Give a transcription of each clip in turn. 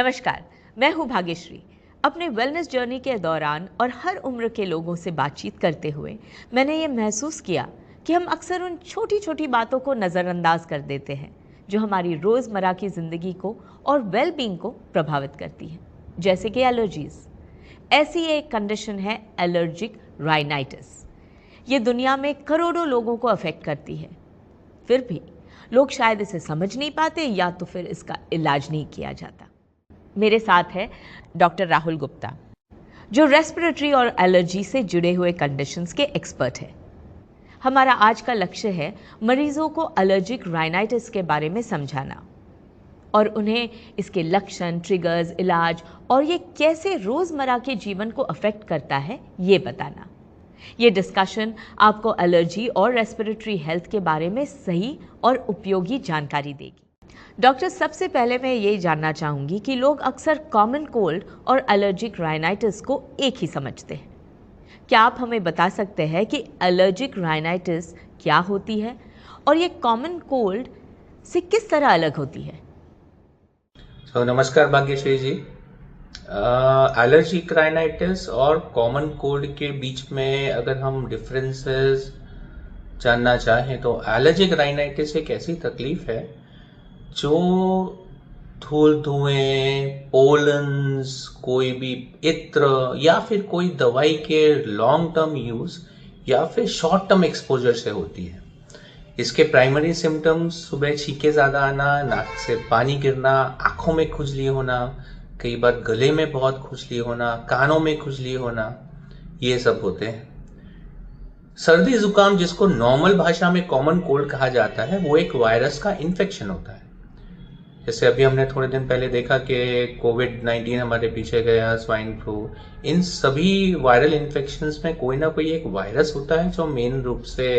नमस्कार, मैं हूं भाग्यश्री। अपने वेलनेस जर्नी के दौरान और हर उम्र के लोगों से बातचीत करते हुए मैंने ये महसूस किया कि हम अक्सर उन छोटी छोटी बातों को नज़रअंदाज कर देते हैं जो हमारी रोज़मर्रा की ज़िंदगी को और वेलबींग को प्रभावित करती हैं, जैसे कि एलर्जीज़। ऐसी एक कंडीशन है एलर्जिक राइनाइटिस। ये दुनिया में करोड़ों लोगों को अफेक्ट करती है, फिर भी लोग शायद इसे समझ नहीं पाते या तो फिर इसका इलाज नहीं किया जाता। मेरे साथ है डॉक्टर राहुल गुप्ता, जो रेस्पिरेटरी और एलर्जी से जुड़े हुए कंडीशंस के एक्सपर्ट हैं। हमारा आज का लक्ष्य है मरीजों को एलर्जिक राइनाइटिस के बारे में समझाना और उन्हें इसके लक्षण, ट्रिगर्स, इलाज और ये कैसे रोज़मर्रा के जीवन को अफेक्ट करता है, ये बताना। ये डिस्कशन आपको एलर्जी और रेस्पिरेटरी हेल्थ के बारे में सही और उपयोगी जानकारी देगी। डॉक्टर, सबसे पहले मैं ये जानना चाहूँगी कि लोग अक्सर कॉमन कोल्ड और एलर्जिक राइनाइटिस को एक ही समझते हैं। क्या आप हमें बता सकते हैं कि एलर्जिक राइनाइटिस क्या होती है और ये कॉमन कोल्ड से किस तरह अलग होती है? नमस्कार भाग्यश्री जी। एलर्जिक राइनाइटिस और कॉमन कोल्ड के बीच में अगर हम डिफरेंसेस जानना चाहें तो एलर्जिक राइनाइटिस एक ऐसी तकलीफ है जो धूल, धुएं, पोलन्स, कोई भी इत्र या फिर कोई दवाई के लॉन्ग टर्म यूज या फिर शॉर्ट टर्म एक्सपोजर से होती है। इसके प्राइमरी सिम्टम्स सुबह छींके ज़्यादा आना, नाक से पानी गिरना, आँखों में खुजली होना, कई बार गले में बहुत खुजली होना, कानों में खुजली होना, ये सब होते हैं। सर्दी जुकाम, जिसको नॉर्मल भाषा में कॉमन कोल्ड कहा जाता है, वो एक वायरस का इन्फेक्शन होता है। जैसे अभी हमने थोड़े दिन पहले देखा कि कोविड-19 हमारे पीछे गया, स्वाइन फ्लू, इन सभी वायरल इन्फेक्शंस में कोई ना कोई एक वायरस होता है जो मेन रूप से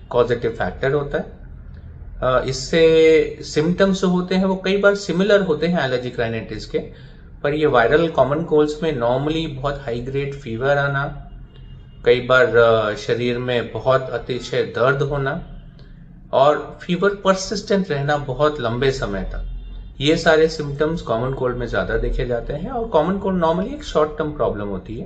कॉजेटिव फैक्टर होता है। इससे सिम्टम्स जो होते हैं वो कई बार सिमिलर होते हैं एलर्जिक राइनाइटिस के, पर ये वायरल कॉमन कोल्ड्स में नॉर्मली बहुत हाई ग्रेड फीवर आना, कई बार शरीर में बहुत अतिशय दर्द होना और फीवर परसिस्टेंट रहना बहुत लंबे समय तक, ये सारे सिम्टम्स कॉमन कोल्ड में ज़्यादा देखे जाते हैं। और कॉमन कोल्ड नॉर्मली एक शॉर्ट टर्म प्रॉब्लम होती है।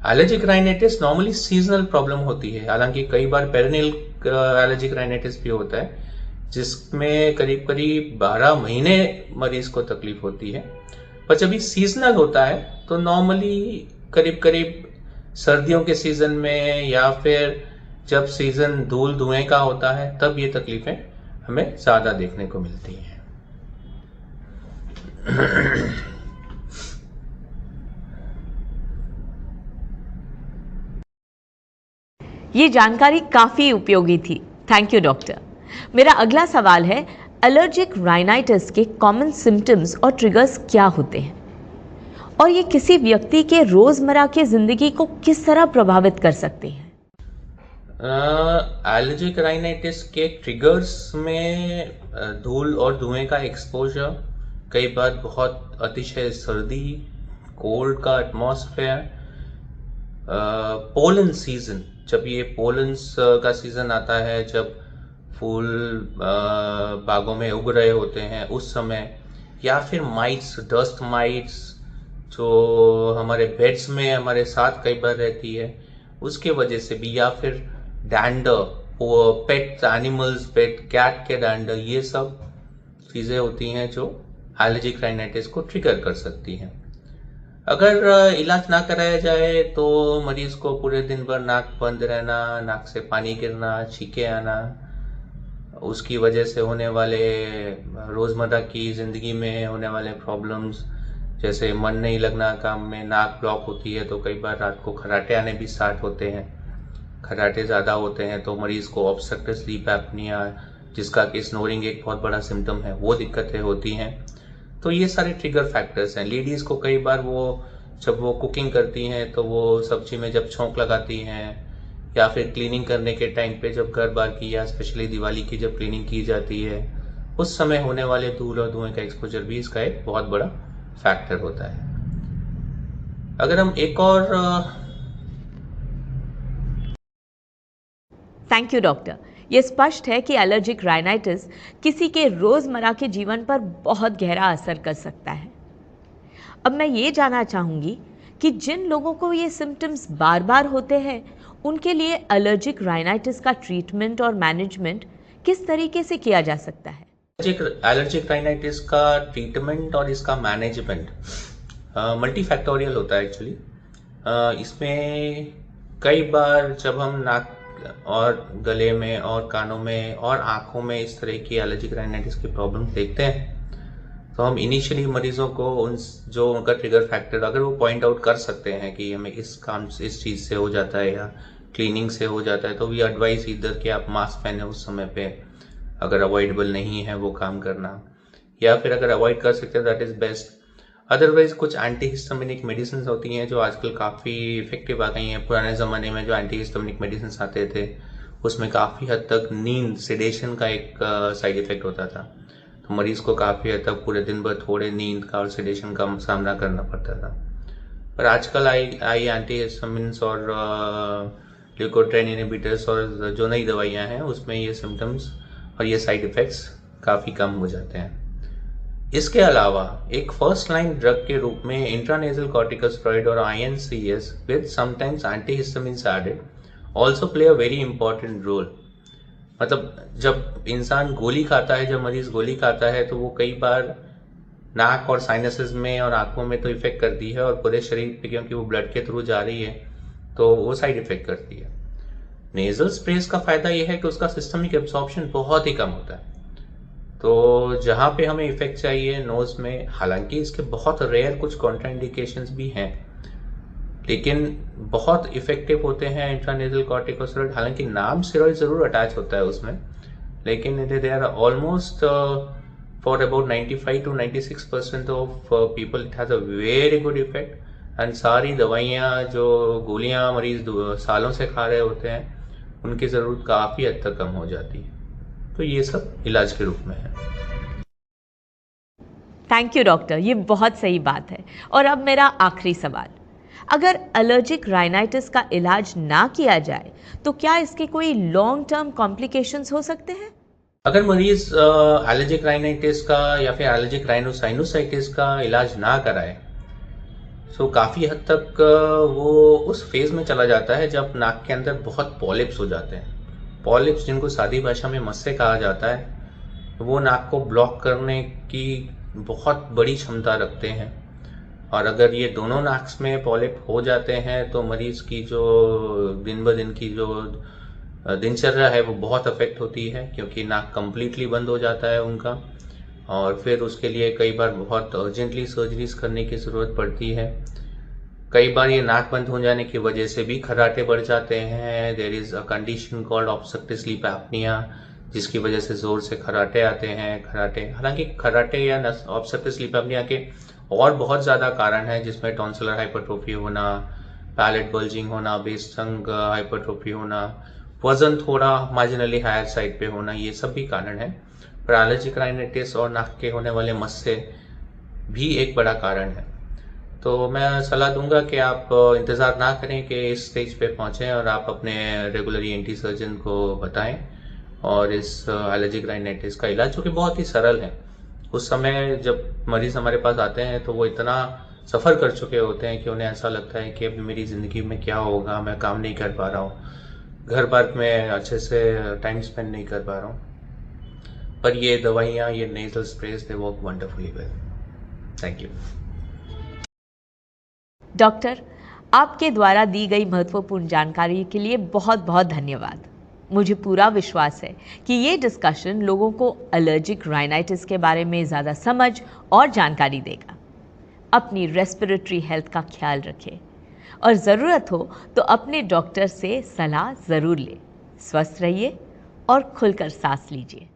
Allergic rhinitis normally seasonal problem होती है, हालांकि कई बार पेरिनियल एलर्जिक राइनाइटिस भी होता है जिसमें करीब करीब 12 महीने मरीज को तकलीफ होती है। पर जब ये सीजनल होता है तो नॉर्मली करीब करीब सर्दियों के सीजन में या फिर जब सीजन धूल धुएं का होता है तब ये तकलीफें हमें ज़्यादा देखने को मिलती हैं। ये जानकारी काफ़ी उपयोगी थी, थैंक यू डॉक्टर। मेरा अगला सवाल है, एलर्जिक राइनाइटिस के कॉमन सिम्टम्स और ट्रिगर्स क्या होते हैं और ये किसी व्यक्ति के रोज़मर्रा की ज़िंदगी को किस तरह प्रभावित कर सकते हैं? एलर्जिक राइनाइटिस के ट्रिगर्स में धूल और धुएं का एक्सपोजर, कई बार बहुत अतिशय सर्दी, कोल्ड का एटमॉस्फेयर, पोलन सीजन, जब ये पोलन्स का सीजन आता है, जब फूल बागों में उग रहे होते हैं उस समय, या फिर माइट्स, डस्ट माइट्स जो हमारे बेड्स में हमारे साथ कई बार रहती है उसके वजह से भी, या फिर डैंडर, पेट एनिमल्स, पेट कैट के डैंडर, ये सब चीज़ें होती हैं जो एलर्जिक राइनाइटिस को ट्रिगर कर सकती हैं। अगर इलाज ना कराया जाए तो मरीज को पूरे दिन भर नाक बंद रहना, नाक से पानी गिरना, छींके आना, उसकी वजह से होने वाले रोज़मर्रा की ज़िंदगी में होने वाले प्रॉब्लम्स, जैसे मन नहीं लगना काम में, नाक ब्लॉक होती है तो कई बार रात को खर्राटे आने भी स्टार्ट होते हैं। खर्राटे ज़्यादा होते हैं तो मरीज़ को ऑब्स्ट्रक्टिव स्लीप एपनिया, जिसका कि स्नोरिंग एक बहुत बड़ा सिम्टम है, वो दिक्कतें होती हैं। तो ये सारे ट्रिगर फैक्टर्स हैं। लेडीज़ को कई बार जब वो कुकिंग करती हैं तो वो सब्जी में जब छौंक लगाती हैं या फिर क्लीनिंग करने के टाइम पे जब घर बार की या स्पेशली दिवाली की जब क्लीनिंग की जाती है उस समय होने वाले धूल और धुएं का एक्सपोजर भी इसका एक बहुत बड़ा फैक्टर होता है। अगर हम एक और थैंक यू डॉक्टर। ये स्पष्ट है कि एलर्जिक राइनाइटिस किसी के रोज़मर्रा के जीवन पर बहुत गहरा असर कर सकता है। अब मैं ये जानना चाहूँगी कि जिन लोगों को ये सिम्टम्स बार बार होते हैं, उनके लिए एलर्जिक राइनाइटिस का ट्रीटमेंट और मैनेजमेंट किस तरीके से किया जा सकता है? एलर्जिक राइनाइटिस का ट्रीटमेंट और इसका मैनेजमेंट मल्टी फैक्टोरियल होता है एक्चुअली। इसमें कई बार जब हम नाक और गले में और कानों में और आँखों में इस तरह की एलर्जिक राइनाइटिस की प्रॉब्लम देखते हैं, तो हम इनिशियली मरीजों को जो उनका ट्रिगर फैक्टर अगर वो पॉइंट आउट कर सकते हैं कि हमें इस चीज़ से हो जाता है या क्लीनिंग से हो जाता है, तो वी एडवाइस इधर कि आप मास्क पहने उस समय पे, अगर अवॉइडेबल नहीं है वो काम करना, या फिर अगर अवॉइड कर सकते हैं दैट इज़ बेस्ट। अदरवाइज कुछ एंटी हिस्टामिनिक मेडिसिन होती हैं जो आजकल काफ़ी इफेक्टिव आ गई हैं। पुराने ज़माने में जो एंटी हिस्टामिनिक मेडिसिन आते थे उसमें काफ़ी हद तक नींद सेडेशन का एक साइड इफेक्ट होता था, तो मरीज को काफ़ी हद तक पूरे दिन भर थोड़े नींद का और सेडेशन का सामना करना पड़ता था। पर आजकल आई एंटी हिस्टामिन्स और ल्यूकोट्राइन इनहिबिटर्स और जो नई दवाइयाँ हैं उसमें ये सिम्टम्स और ये साइड इफ़ेक्ट्स काफ़ी कम हो जाते हैं। इसके अलावा एक फर्स्ट लाइन ड्रग के रूप में इंट्रानेजल कॉर्टिकोस्टेरॉइड और INCs with sometimes antihistamines added also play a very important role. मतलब जब इंसान गोली खाता है, जब मरीज गोली खाता है, तो वो कई बार नाक और साइनसेस में और आंखों में तो इफेक्ट करती है और पूरे शरीर पे, क्योंकि वो ब्लड के थ्रू जा रही है तो वो साइड इफेक्ट करती है। नेजल स्प्रेस का फायदा यह है कि उसका सिस्टमिक एब्सॉर्प्शन बहुत ही कम होता है, तो जहाँ पे हमें इफेक्ट चाहिए नोज में, हालांकि इसके बहुत रेयर कुछ कॉन्ट्राइंडिकेशंस भी हैं, लेकिन बहुत इफेक्टिव होते हैं इंट्रानेजल कॉर्टिकोस्टेरॉइड। हालांकि नाम स्टेरॉइड जरूर अटैच होता है उसमें, लेकिन they are almost for about 95 to 96% of people it has a very good effect. And सारी दवाइयाँ जो गोलियाँ मरीज सालों से खा रहे होते हैं उनकी ज़रूरत काफ़ी हद तक कम हो जाती है। तो ये सब इलाज के रूप में है। थैंक यू डॉक्टर, ये बहुत सही बात है। और अब मेरा आखिरी सवाल, अगर एलर्जिक राइनाइटिस का इलाज ना किया जाए तो क्या इसके कोई लॉन्ग टर्म कॉम्प्लिकेशंस हो सकते हैं? अगर मरीज एलर्जिक राइनाइटिस का या फिर एलर्जिक राइनोसाइनोसाइटिस का इलाज ना कराए तो काफ़ी हद तक वो उस फेज में चला जाता है जब नाक के अंदर बहुत पॉलिप्स हो जाते हैं। पॉलिप्स, जिनको सादी भाषा में मस्से कहा जाता है, वो नाक को ब्लॉक करने की बहुत बड़ी क्षमता रखते हैं। और अगर ये दोनों नाक्स में पॉलिप हो जाते हैं तो मरीज की जो दिन ब दिन की जो दिनचर्या है वो बहुत अफेक्ट होती है, क्योंकि नाक कम्प्लीटली बंद हो जाता है उनका, और फिर उसके लिए कई बार बहुत अर्जेंटली सर्जरीज करने की ज़रूरत पड़ती है। कई बार ये नाक बंद हो जाने की वजह से भी खर्राटे बढ़ जाते हैं। There is a condition called obstructive sleep apnoea, जिसकी वजह से ज़ोर से खर्राटे आते हैं। हालांकि खर्राटे या ऑब्स्ट्रक्टिव स्लीप एपनिया के और बहुत ज़्यादा कारण हैं, जिसमें टॉन्सिलर हाइपरट्रोफी होना, पैलेट बल्जिंग होना, बेस टंग हाइपरट्रोफी होना, वजन थोड़ा मार्जिनली हायर साइड पे होना, ये सब भी कारण है। पर एलर्जिक राइनाइटिस और नाक के होने वाले मस्से भी एक बड़ा कारण है। तो मैं सलाह दूंगा कि आप इंतज़ार ना करें कि इस स्टेज पे पहुंचें और आप अपने रेगुलर ENT सर्जन को बताएं और इस एलर्जिक राइनाइटिस का इलाज, जो कि बहुत ही सरल है। उस समय जब मरीज़ हमारे पास आते हैं तो वो इतना सफ़र कर चुके होते हैं कि उन्हें ऐसा लगता है कि अभी मेरी ज़िंदगी में क्या होगा, मैं काम नहीं कर पा रहा हूँ, घर बार में अच्छे से टाइम स्पेंड नहीं कर पा रहा हूँ। पर ये दवाइयाँ, ये nasal स्प्रेस, they work wonderfully well. Thank you doctor, आपके द्वारा दी गई महत्वपूर्ण जानकारी के लिए बहुत बहुत धन्यवाद। मुझे पूरा विश्वास है कि ये डिस्कशन लोगों को एलर्जिक राइनाइटिस के बारे में ज़्यादा समझ और जानकारी देगा। अपनी रेस्पिरेटरी हेल्थ का ख्याल रखें और ज़रूरत हो तो अपने डॉक्टर से सलाह ज़रूर लें। स्वस्थ रहिए और खुलकर सांस लीजिए।